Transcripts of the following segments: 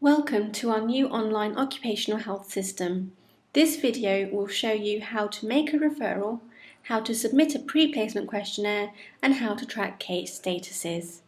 Welcome to our new online occupational health system. This video will show you how to make a referral, how to submit a pre-placement questionnaire, and how to track case statuses.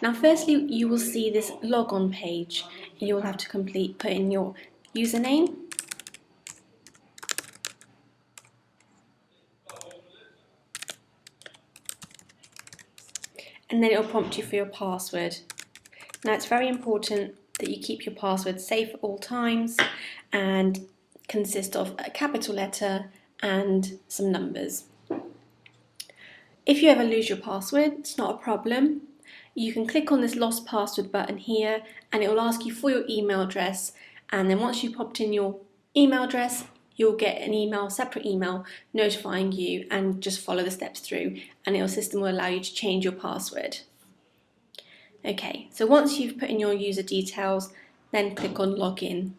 Now firstly, you will see this log-on page. You will have to put in your username, and then it will prompt you for your password. Now it's very important that you keep your password safe at all times and consist of a capital letter and some numbers. If you ever lose your password, it's not a problem. You can click on this lost password button here and it will ask you for your email address, and then once you popped in your email address, you'll get an email, separate email, notifying you, and just follow the steps through and your system will allow you to change your password. Okay, so once you've put in your user details, then click on login.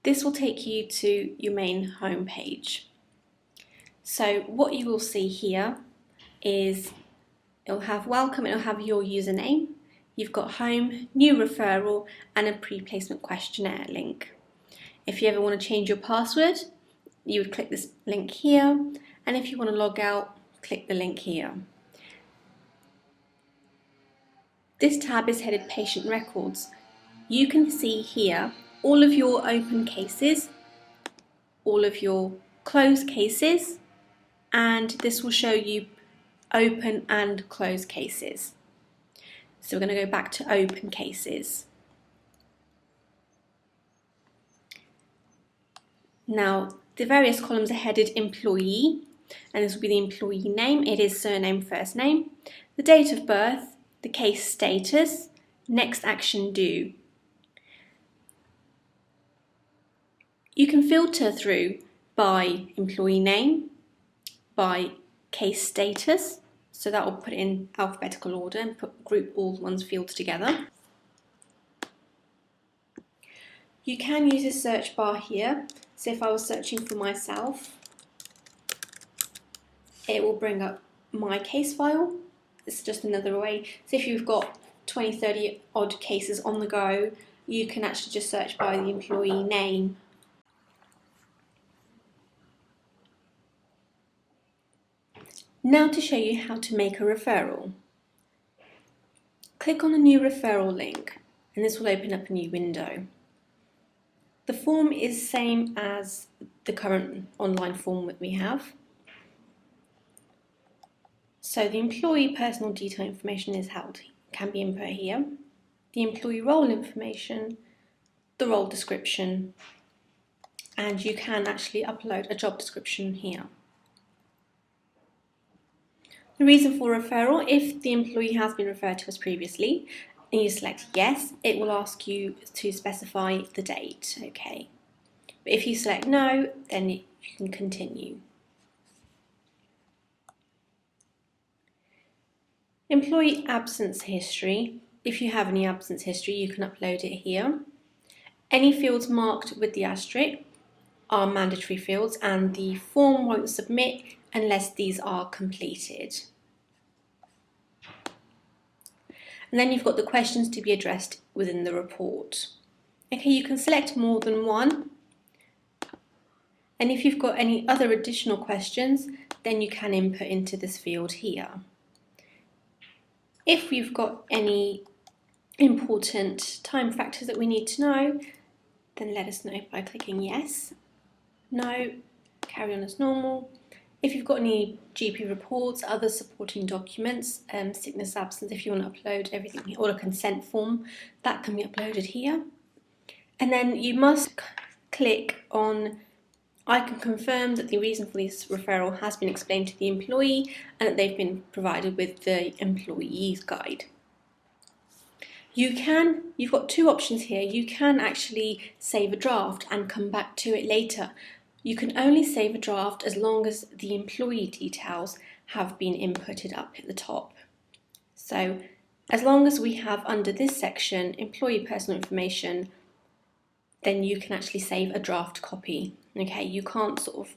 This will take you to your main home page. So what you will see here is it'll have welcome, it'll have your username, you've got home, new referral, and a pre-placement questionnaire link. If you ever want to change your password, you would click this link here, and if you want to log out, click the link here. This tab is headed Patient Records. You can see here all of your open cases, all of your closed cases, and this will show you open and closed cases. So we're going to go back to open cases. Now the various columns are headed employee, and this will be the employee name, it is surname, first name, the date of birth, the case status, next action due. You can filter through by employee name, by case status, so that will put it in alphabetical order and group all one's fields together. You can use this search bar here, so if I was searching for myself, it will bring up my case file. It's just another way. So if you've got 20, 30 odd cases on the go, you can actually just search by the employee name. Now to show you how to make a referral. Click on the new referral link and this will open up a new window. The form is same as the current online form that we have. So the employee personal detail information can be input here, the employee role information, the role description, and you can actually upload a job description here. The reason for referral: if the employee has been referred to us previously and you select yes, it will ask you to specify the date, okay. But if you select no, then you can continue. Employee absence history. If you have any absence history, you can upload it here. Any fields marked with the asterisk are mandatory fields and the form won't submit unless these are completed. And then you've got the questions to be addressed within the report. Okay, you can select more than one. And if you've got any other additional questions, then you can input into this field here. If we've got any important time factors that we need to know, then let us know by clicking yes, no, carry on as normal. If you've got any GP reports, other supporting documents, sickness, absence, if you want to upload everything, or a consent form, that can be uploaded here. And then you must click on I can confirm that the reason for this referral has been explained to the employee and that they've been provided with the employee's guide. You've got two options here. You can actually save a draft and come back to it later. You can only save a draft as long as the employee details have been inputted up at the top. So as long as we have under this section employee personal information, then you can actually save a draft copy. Okay, you can't sort of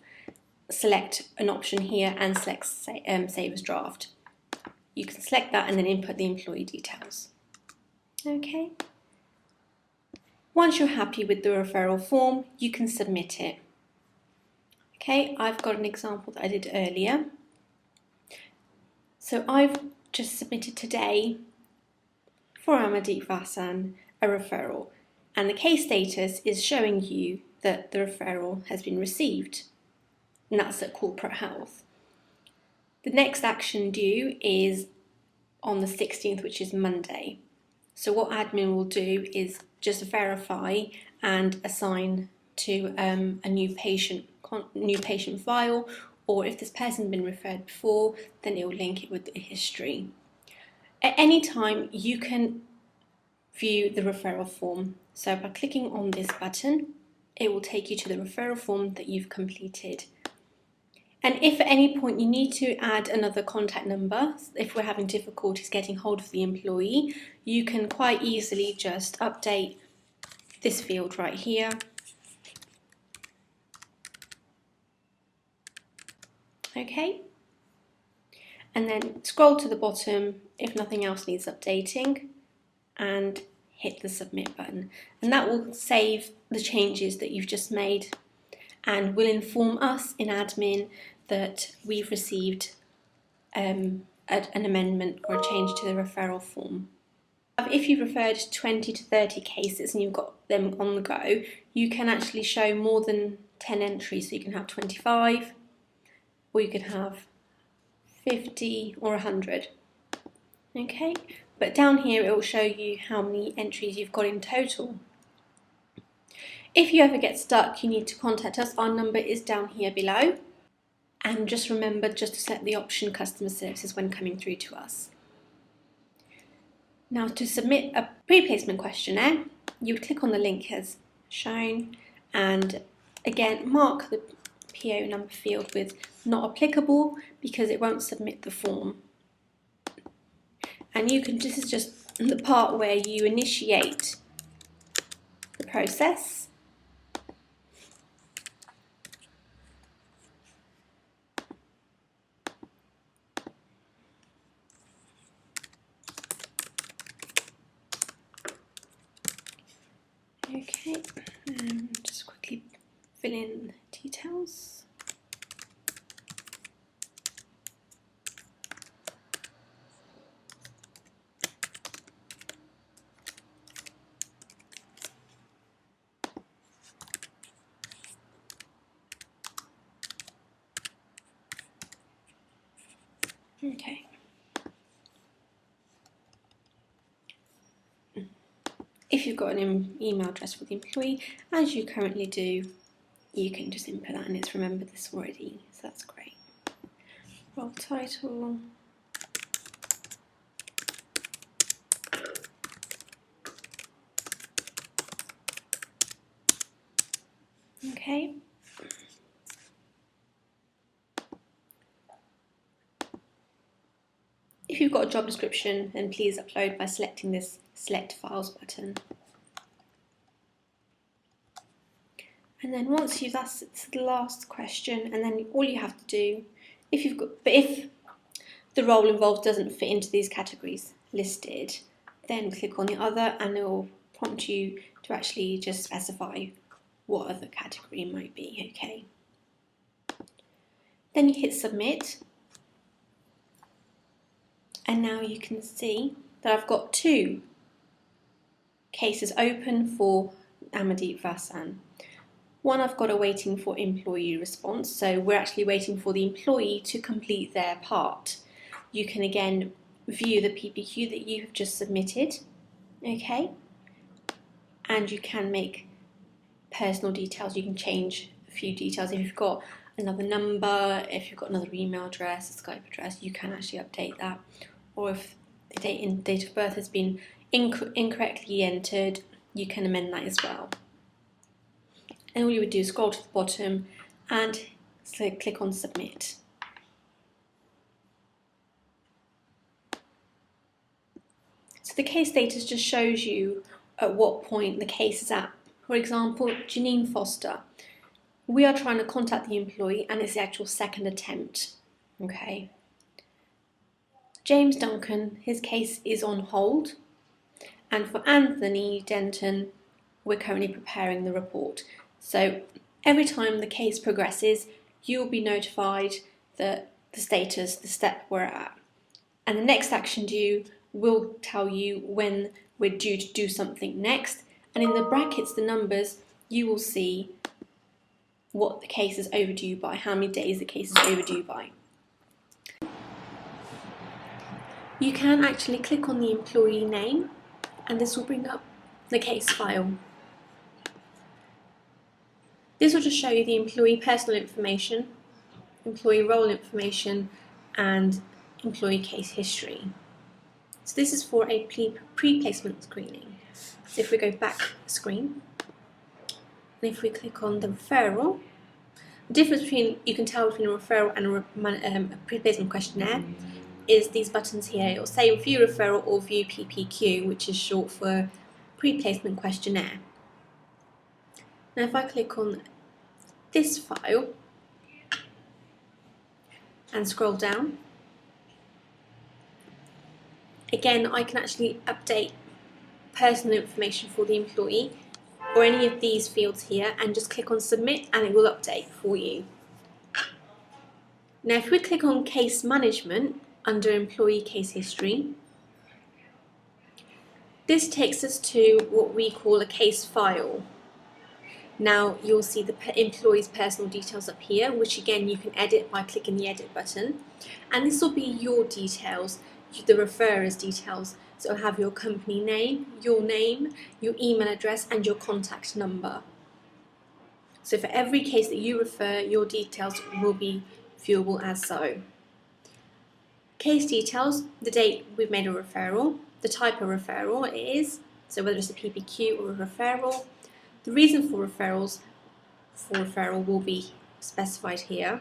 select an option here and select save as draft. you can select that and then input the employee details. Okay. Once you're happy with the referral form, you can submit it. Okay, I've got an example that I did earlier. So I've just submitted today for Amardeep Vasan a referral, and the case status is showing you that the referral has been received, and that's at corporate health. The next action due is on the 16th, which is Monday. So what admin will do is just verify and assign to a new patient file, or if this person's been referred before, then it will link it with the history. At any time, you can view the referral form. So by clicking on this button, it will take you to the referral form that you've completed. And if at any point you need to add another contact number, if we're having difficulties getting hold of the employee, you can quite easily just update this field right here. Okay. And then scroll to the bottom if nothing else needs updating and hit the submit button. And that will save the changes that you've just made and will inform us in admin that we've received an amendment or a change to the referral form. If you've referred 20 to 30 cases and you've got them on the go, you can actually show more than 10 entries. So you can have 25, or you can have 50 or 100. Okay, but down here it will show you how many entries you've got in total. If you ever get stuck, you need to contact us. Our number is down here below. And just remember just to select the option customer services when coming through to us. Now, to submit a pre-placement questionnaire, you would click on the link as shown and again mark the PO number field with not applicable because it won't submit the form. And this is just the part where you initiate the process. Okay, just quickly fill in the details. Okay. If you've got an email address for the employee, as you currently do, you can just input that and it's remembered this already, so that's great. Role title. Okay. If you've got a job description, then please upload by selecting this Select Files button. And then once that's the last question, and then all you have to do, if the role involved doesn't fit into these categories listed, then click on the other and it will prompt you to actually just specify what other category it might be, okay. Then you hit submit. And now you can see that I've got 2 cases open for Amardeep Vasan. One I've got waiting for employee response, so we're actually waiting for the employee to complete their part. You can again view the PPQ that you have just submitted, okay? And you can make personal details, you can change a few details. If you've got another number, if you've got another email address, a Skype address, you can actually update that. Or if the date of birth has been incorrectly entered, you can amend that as well. And all you would do is scroll to the bottom and click on submit. So the case status just shows you at what point the case is at. For example, Janine Foster. We are trying to contact the employee and it's the actual second attempt. Okay. James Duncan, his case is on hold, and for Anthony Denton, we're currently preparing the report. So every time the case progresses, you'll be notified that the status, the step we're at. And the next action due will tell you when we're due to do something next. And in the brackets, the numbers, you will see what the case is overdue by, how many days the case is overdue by. You can actually click on the employee name, and this will bring up the case file. This will just show you the employee personal information, employee role information, and employee case history. So this is for a pre-placement screening. So if we go back the screen, and if we click on the referral, the difference between, you can tell between a referral and a pre-placement questionnaire is these buttons here. It will say view referral or view PPQ, which is short for pre-placement questionnaire. Now if I click on this file and scroll down, again I can actually update personal information for the employee or any of these fields here and just click on submit and it will update for you. Now if we click on case management under employee case history, this takes us to what we call a case file. Now you'll see the employee's personal details up here, which again you can edit by clicking the edit button, and this will be your details, the referrer's details. So it'll have your company name, your email address and your contact number. So for every case that you refer, your details will be viewable as so. Case details, the date we've made a referral, the type of referral it is, so whether it's a PPQ or a referral, the reason for referral will be specified here,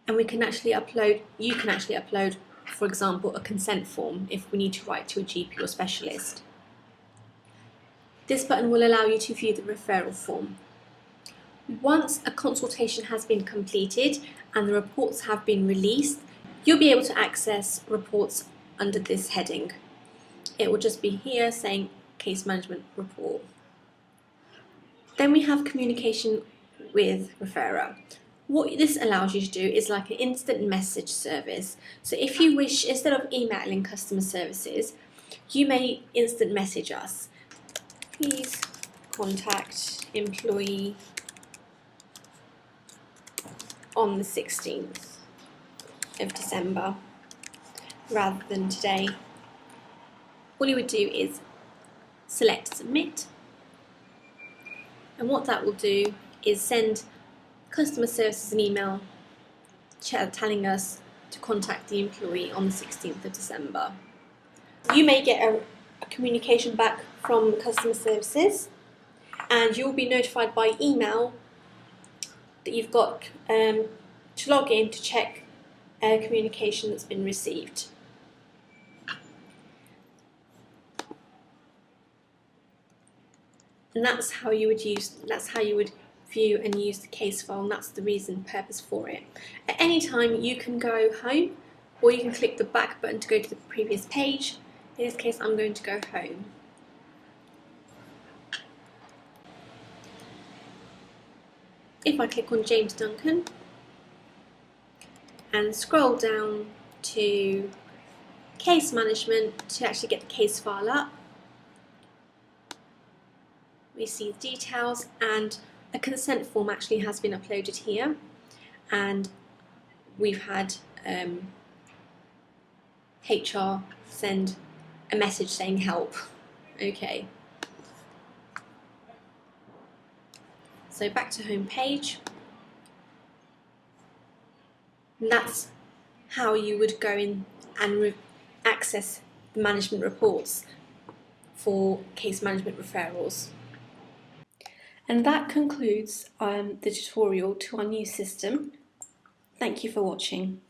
and you can actually upload, for example, a consent form if we need to write to a GP or specialist. This button will allow you to view the referral form. Once a consultation has been completed and the reports have been released, you'll be able to access reports under this heading. It will just be here saying case management report. Then we have communication with referrer. What this allows you to do is like an instant message service. So if you wish, instead of emailing customer services, you may instant message us. Please contact employee on the 16th of December rather than today. All you would do is select submit, and what that will do is send customer services an email telling us to contact the employee on the 16th of December. You may get a communication back from the customer services, and you'll be notified by email that you've got to log in to check communication that's been received. And that's how you would view and use the case file, and that's the purpose for it. At any time you can go home, or you can click the back button to go to the previous page. In this case I'm going to go home. If I click on James Duncan and scroll down to case management to actually get the case file up, we see the details, and a consent form actually has been uploaded here, and we've had HR send a message saying help. Okay. So back to home page. And that's how you would go in and access the management reports for case management referrals. And that concludes the tutorial to our new system. Thank you for watching.